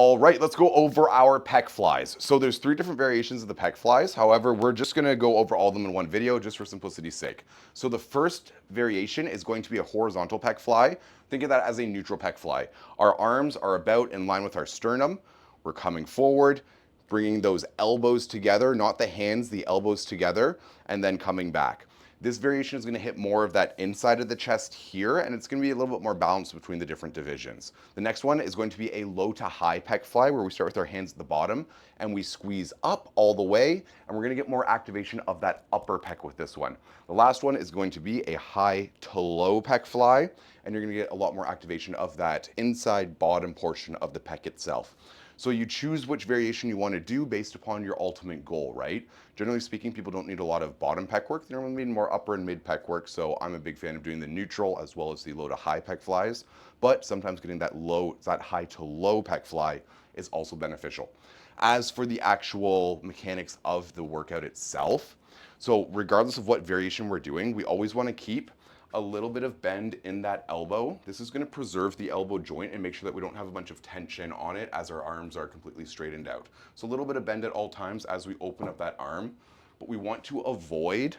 All right, let's go over our pec flies. So there's three different variations of the pec flies. However, we're just gonna go over all of them in one video just for simplicity's sake. So the first variation is going to be a horizontal pec fly. Think of that as a neutral pec fly. Our arms are about in line with our sternum. We're coming forward, bringing those elbows together, not the hands, the elbows together, and then coming back. This variation is going to hit more of that inside of the chest here, and it's going to be a little bit more balanced between the different divisions. The next one is going to be a low to high pec fly, where we start with our hands at the bottom and we squeeze up all the way, and we're going to get more activation of that upper pec with this one. The last one is going to be a high to low pec fly, and you're going to get a lot more activation of that inside bottom portion of the pec itself. So you choose which variation you want to do based upon your ultimate goal, right? Generally speaking, people don't need a lot of bottom pec work. They normally need more upper and mid pec work. So I'm a big fan of doing the neutral as well as the low to high pec flies. But sometimes getting that high to low pec fly is also beneficial. As for the actual mechanics of the workout itself, so regardless of what variation we're doing, we always want to keep a little bit of bend in that elbow. This is going to preserve the elbow joint and make sure that we don't have a bunch of tension on it as our arms are completely straightened out. So a little bit of bend at all times as we open up that arm, but we want to avoid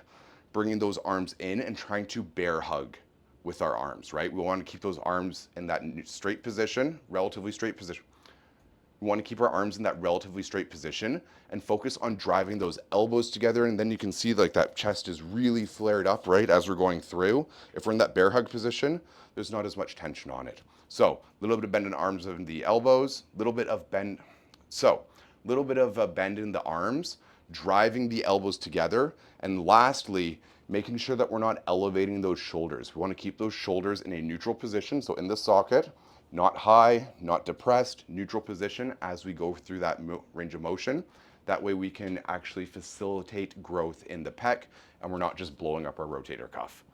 bringing those arms in and trying to bear hug with our arms, right? We want to keep those arms in that straight position, relatively straight position. We want to keep our arms in that relatively straight position and focus on driving those elbows together. And then you can see like that chest is really flared up, right, as we're going through. If we're in that bear hug position, there's not as much tension on it. So a little bit of bend in the arms and the elbows, a little bit of bend. So a little bit of a bend in the arms, driving the elbows together. And lastly, making sure that we're not elevating those shoulders. We want to keep those shoulders in a neutral position. So in the socket, not high, not depressed, neutral position as we go through that range of motion. That way we can actually facilitate growth in the pec and we're not just blowing up our rotator cuff.